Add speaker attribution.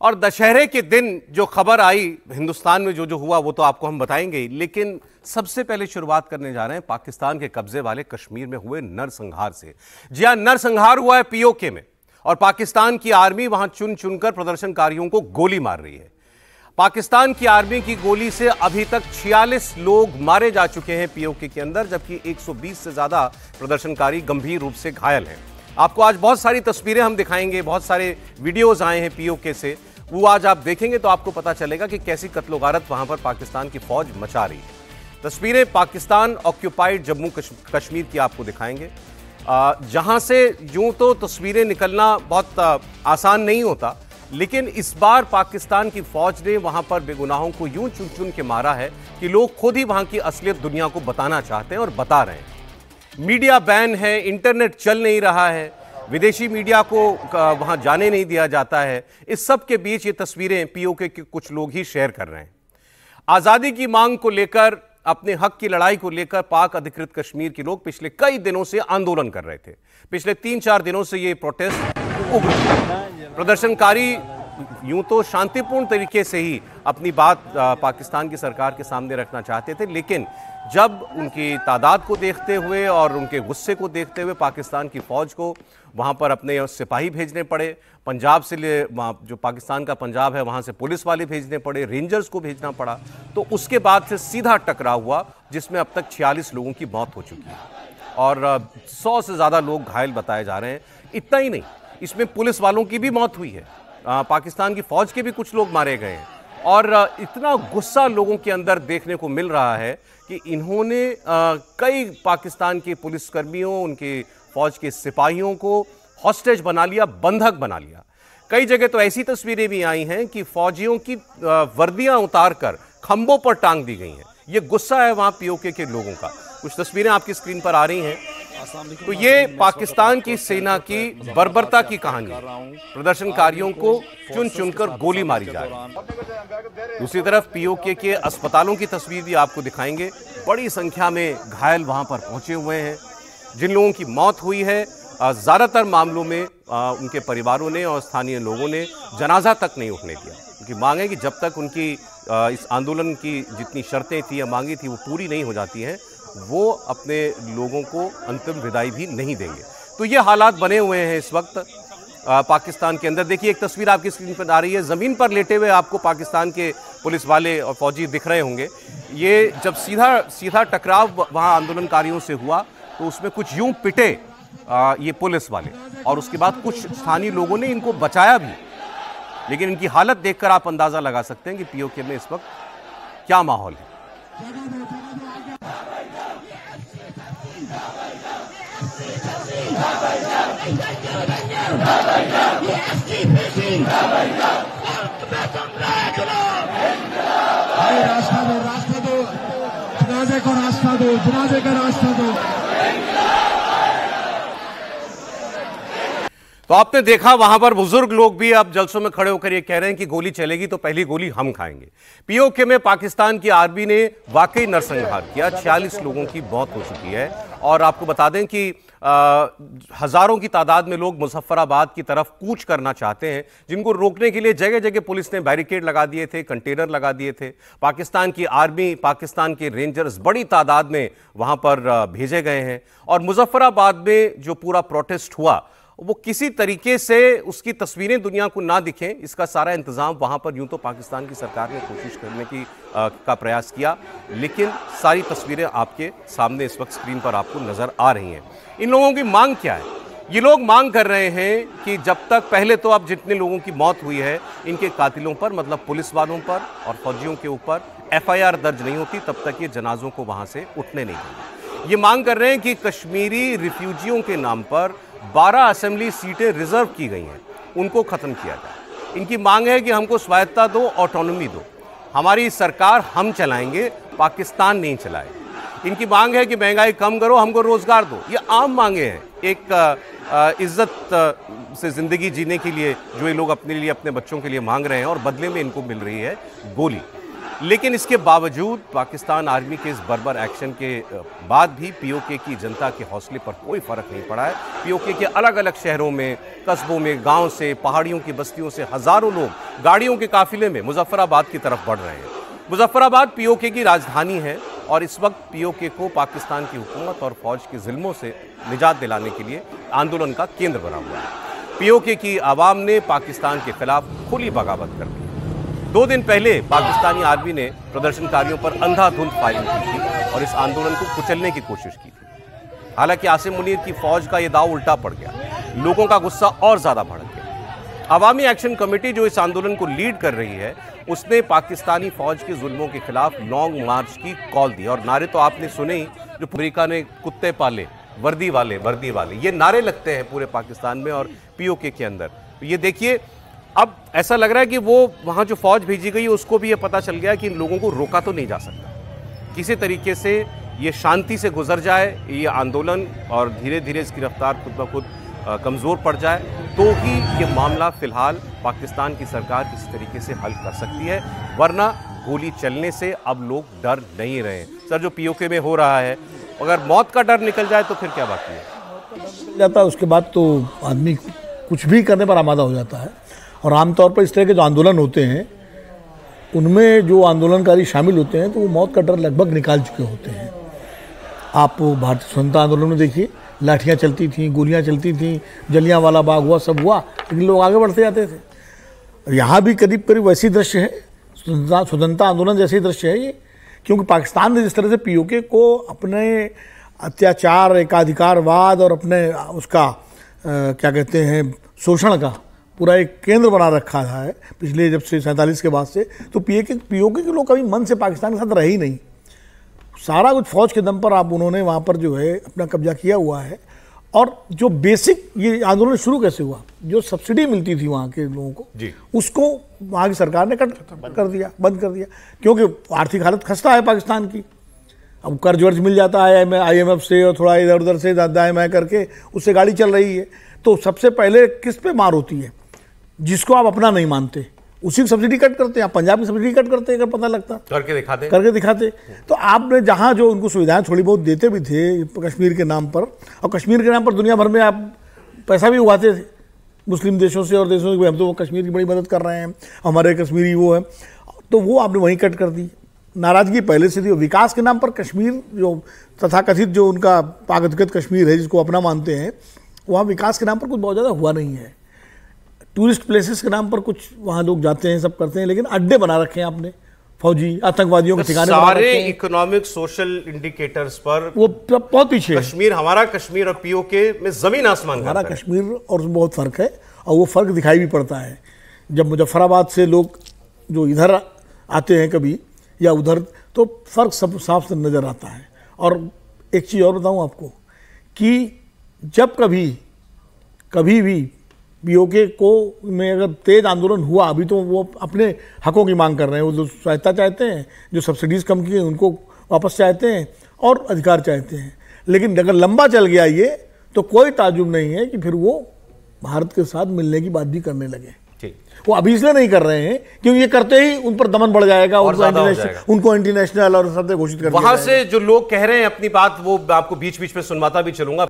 Speaker 1: और दशहरे के दिन जो खबर आई हिंदुस्तान में जो जो हुआ वो तो आपको हम बताएंगे, लेकिन सबसे पहले शुरुआत करने जा रहे हैं पाकिस्तान के कब्जे वाले कश्मीर में हुए नरसंहार से। जी हां, नरसंहार हुआ है पीओके में और पाकिस्तान की आर्मी वहां चुन चुनकर प्रदर्शनकारियों को गोली मार रही है। पाकिस्तान की आर्मी की गोली से अभी तक 46 लोग मारे जा चुके हैं पीओके के अंदर, जबकि 120 से ज्यादा प्रदर्शनकारी गंभीर रूप से घायल हैं। आपको आज बहुत सारी तस्वीरें हम दिखाएंगे, बहुत सारे वीडियोज आए हैं पीओके से, वो आज आप देखेंगे तो आपको पता चलेगा कि कैसी कत्लो गारत वहां पर पाकिस्तान की फौज मचा रही है। तस्वीरें पाकिस्तान ऑक्यूपाइड जम्मू कश्मीर की आपको दिखाएंगे, जहां से यूं तो तस्वीरें निकलना बहुत आसान नहीं होता, लेकिन इस बार पाकिस्तान की फौज ने वहां पर बेगुनाहों को यूं चुन चुन के मारा है कि लोग खुद ही वहां की असलियत दुनिया को बताना चाहते हैं और बता रहे हैं। मीडिया बैन है, इंटरनेट चल नहीं रहा है, विदेशी मीडिया को वहां जाने नहीं दिया जाता है। इस सब के बीच ये तस्वीरें पीओके के कुछ लोग ही शेयर कर रहे हैं। आजादी की मांग को लेकर, अपने हक की लड़ाई को लेकर पाक अधिकृत कश्मीर के लोग पिछले कई दिनों से आंदोलन कर रहे थे। पिछले 3-4 दिनों से ये प्रोटेस्ट उग्र, प्रदर्शनकारी यूं तो शांतिपूर्ण तरीके से ही अपनी बात पाकिस्तान की सरकार के सामने रखना चाहते थे, लेकिन जब उनकी तादाद को देखते हुए और उनके गुस्से को देखते हुए पाकिस्तान की फौज को वहां पर अपने सिपाही भेजने पड़े, पंजाब से जो पाकिस्तान का पंजाब है वहां से पुलिस वाले भेजने पड़े, रेंजर्स को भेजना पड़ा, तो उसके बाद से सीधा टकराव हुआ जिसमें अब तक 46 लोगों की मौत हो चुकी है और 100 से ज़्यादा लोग घायल बताए जा रहे हैं। इतना ही नहीं, इसमें पुलिस वालों की भी मौत हुई है, पाकिस्तान की फौज के भी कुछ लोग मारे गए हैं और इतना गुस्सा लोगों के अंदर देखने को मिल रहा है कि इन्होंने कई पाकिस्तान के पुलिसकर्मियों, उनके फौज के सिपाहियों को हॉस्टेज बना लिया, बंधक बना लिया। कई जगह तो ऐसी तस्वीरें भी आई हैं कि फौजियों की वर्दियां उतारकर खंभों पर टांग दी गई हैं। ये गुस्सा है वहां पीओके के लोगों का। कुछ तस्वीरें आपकी स्क्रीन पर आ रही हैं। तो ये पाकिस्तान की सेना की बर्बरता की कहानी, प्रदर्शनकारियों को चुन चुनकर गोली मारी जा रही है। दूसरी तरफ पीओके के अस्पतालों की तस्वीर भी आपको दिखाएंगे। बड़ी संख्या में घायल वहां पर पहुंचे हुए हैं। जिन लोगों की मौत हुई है, ज्यादातर मामलों में उनके परिवारों ने और स्थानीय लोगों ने जनाजा तक नहीं उठने दिया। उनकी मांग है कि जब तक उनकी इस आंदोलन की जितनी शर्तें थी या मांगी थी वो पूरी नहीं हो जाती हैं, वो अपने लोगों को अंतिम विदाई भी नहीं देंगे। तो ये हालात बने हुए हैं इस वक्त पाकिस्तान के अंदर। देखिए, एक तस्वीर आपकी स्क्रीन पर आ रही है, ज़मीन पर लेटे हुए आपको पाकिस्तान के पुलिस वाले और फौजी दिख रहे होंगे। ये जब सीधा टकराव वहाँ आंदोलनकारियों से हुआ तो उसमें कुछ यूं पिटे ये पुलिस वाले और उसके बाद कुछ स्थानीय लोगों ने इनको बचाया भी, लेकिन इनकी हालत देखकर आप अंदाज़ा लगा सकते हैं कि पीओके में इस वक्त क्या माहौल है।
Speaker 2: रास्ता दो, रास्ता दो, जनाजे को रास्ता दो, जनाजे का रास्ता दो।
Speaker 1: तो आपने देखा वहां पर बुजुर्ग लोग भी अब जलसों में खड़े होकर ये कह रहे हैं कि गोली चलेगी तो पहली गोली हम खाएंगे। पीओके में पाकिस्तान की आर्मी ने वाकई नरसंहार किया, 46 लोगों की मौत हो चुकी है और आपको बता दें कि हजारों की तादाद में लोग मुजफ्फराबाद की तरफ कूच करना चाहते हैं, जिनको रोकने के लिए जगह जगह पुलिस ने बैरिकेड लगा दिए थे, कंटेनर लगा दिए थे। पाकिस्तान की आर्मी, पाकिस्तान के रेंजर्स बड़ी तादाद में वहां पर भेजे गए हैं और मुजफ्फराबाद में जो पूरा प्रोटेस्ट हुआ वो किसी तरीके से उसकी तस्वीरें दुनिया को ना दिखें, इसका सारा इंतजाम वहां पर यूं तो पाकिस्तान की सरकार ने कोशिश करने की का प्रयास किया, लेकिन सारी तस्वीरें आपके सामने इस वक्त स्क्रीन पर आपको नजर आ रही हैं। इन लोगों की मांग क्या है? ये लोग मांग कर रहे हैं कि जब तक, पहले तो अब जितने लोगों की मौत हुई है इनके कातिलों पर, मतलब पुलिस वालों पर और फौजियों के ऊपर FIR दर्ज नहीं होती, तब तक ये जनाजों को वहां से उठने नहीं देंगे। ये मांग कर रहे हैं कि कश्मीरी रिफ्यूजियों के नाम पर 12 असेंबली सीटें रिजर्व की गई हैं, उनको खत्म किया जाए। इनकी मांग है कि हमको स्वायत्ता दो, ऑटोनॉमी दो, हमारी सरकार हम चलाएंगे, पाकिस्तान नहीं चलाएगा। इनकी मांग है कि महंगाई कम करो, हमको रोजगार दो। ये आम मांगे हैं, एक इज्जत से जिंदगी जीने के लिए जो ये लोग अपने लिए, अपने बच्चों के लिए मांग रहे हैं और बदले में इनको मिल रही है गोली। लेकिन इसके बावजूद पाकिस्तान आर्मी के इस बर्बर एक्शन के बाद भी पीओके की जनता के हौसले पर कोई फर्क नहीं पड़ा है। पीओके के अलग अलग शहरों में, कस्बों में, गांव से, पहाड़ियों की बस्तियों से हजारों लोग गाड़ियों के काफिले में मुजफ्फराबाद की तरफ बढ़ रहे हैं। मुजफ्फराबाद पीओके की राजधानी है और इस वक्त पीओके को पाकिस्तान की हुकूमत और फौज के जुल्मों से निजात दिलाने के लिए आंदोलन का केंद्र बना हुआ है। पीओके की आवाम ने पाकिस्तान के खिलाफ खुली बगावत कर दी। 2 दिन पहले पाकिस्तानी आर्मी ने प्रदर्शनकारियों पर अंधाधुंध फायरिंग की थी और इस आंदोलन को कुचलने की कोशिश की थी। हालांकि आसिम मुनीर की फौज का यह दांव उल्टा पड़ गया, लोगों का गुस्सा और ज्यादा भड़क गया। अवामी एक्शन कमेटी जो इस आंदोलन को लीड कर रही है, उसने पाकिस्तानी फौज के जुल्मों के खिलाफ लॉन्ग मार्च की कॉल दी और नारे तो आपने सुने ही, जो अमेरिका ने कुत्ते पाले, वर्दी वाले, ये नारे लगते हैं पूरे पाकिस्तान में और पीओके के अंदर। ये देखिए, अब ऐसा लग रहा है कि वो वहाँ जो फौज भेजी गई है उसको भी ये पता चल गया कि इन लोगों को रोका तो नहीं जा सकता। किसी तरीके से ये शांति से गुजर जाए ये आंदोलन और धीरे धीरे इसकी रफ्तार खुद ब खुद कमज़ोर पड़ जाए तो ही ये मामला फ़िलहाल पाकिस्तान की सरकार किसी तरीके से हल कर सकती है, वरना गोली चलने से अब लोग डर नहीं रहे। सर, जो पीओके में हो रहा है, अगर मौत का डर निकल जाए तो फिर क्या बाकी है?
Speaker 3: जाता है उसके बाद तो आदमी कुछ भी करने पर आमादा हो जाता है। और आमतौर पर इस तरह के जो आंदोलन होते हैं उनमें जो आंदोलनकारी शामिल होते हैं तो वो मौत का डर लगभग निकाल चुके होते हैं। आप भारतीय स्वतंत्रता आंदोलन में देखिए, लाठियाँ चलती थीं, गोलियाँ चलती थीं, जलियांवाला बाग हुआ, सब हुआ, लेकिन लोग आगे बढ़ते जाते थे। यहाँ भी करीब करीब वैसी दृश्य है, स्वतंत्रता आंदोलन जैसे दृश्य है ये, क्योंकि पाकिस्तान ने जिस तरह से पीओके को अपने अत्याचार, एकाधिकारवाद और अपने उसका क्या कहते हैं शोषण का पूरा एक केंद्र बना रखा है पिछले जब से 47 के बाद से, तो पीओके के लोग कभी मन से पाकिस्तान के साथ रहे ही नहीं। सारा कुछ फौज के दम पर आप उन्होंने वहाँ पर जो है अपना कब्जा किया हुआ है। और जो बेसिक ये आंदोलन शुरू कैसे हुआ, जो सब्सिडी मिलती थी वहाँ के लोगों को जी, उसको वहाँ की सरकार ने बंद कर दिया, क्योंकि आर्थिक हालत खस्ता है पाकिस्तान की। अब कर्ज वर्ज मिल जाता है IMF से और थोड़ा इधर उधर से दाएं बाएं करके उससे गाड़ी चल रही है। तो सबसे पहले किस पे मार होती है? जिसको आप अपना नहीं मानते उसी की सब्सिडी कट करते हैं। आप पंजाब की सब्सिडी कट करते हैं, अगर पता लगता करके दिखाते। तो आपने जहाँ जो उनको सुविधाएं थोड़ी बहुत देते भी थे कश्मीर के नाम पर, और कश्मीर के नाम पर दुनिया भर में आप पैसा भी उगाते थे मुस्लिम देशों से और देशों से, हम तो कश्मीर की बड़ी मदद कर रहे हैं, हमारे कश्मीरी वो है, तो वो आपने वहीं कट कर दी। नाराजगी पहले से थी। विकास के नाम पर कश्मीर जो तथाकथित जो उनका पागतगत कश्मीर है जिसको अपना मानते हैं, वहाँ विकास के नाम पर कुछ बहुत ज़्यादा हुआ नहीं है। टूरिस्ट प्लेसेस के नाम पर कुछ वहाँ लोग जाते हैं, सब करते हैं, लेकिन अड्डे बना रखे हैं आपने फौजी आतंकवादियों के ठिकाने।
Speaker 1: सारे इकोनॉमिक सोशल इंडिकेटर्स पर
Speaker 3: वो बहुत पीछे
Speaker 1: कश्मीर, हमारा कश्मीर और पीओके में जमीन आसमान,
Speaker 3: हमारा कश्मीर और बहुत फर्क है, और वो फर्क दिखाई भी पड़ता है जब मुजफ्फराबाद से लोग जो इधर आते हैं कभी या उधर, तो फर्क सब साफ से नज़र आता है। और एक चीज़ और बताऊँ आपको कि जब कभी भी पीओके को में अगर तेज आंदोलन हुआ, अभी तो वो अपने हकों की मांग कर रहे हैं, वो जो सहायता चाहते हैं, जो सब्सिडीज़ कम की हैं उनको वापस चाहते हैं और अधिकार चाहते हैं। लेकिन अगर लंबा चल गया ये, तो कोई ताजुब नहीं है कि फिर वो भारत के साथ मिलने की बात भी करने लगे। वो अभी इसलिए नहीं कर रहे हैं क्योंकि ये करते ही उन पर दमन बढ़ जाएगा, उनको इंटरनेशनल और सब घोषित कर।
Speaker 1: वहां से जो लोग कह रहे हैं अपनी बात, वो आपको बीच बीच में सुनवाता भी चलूंगा।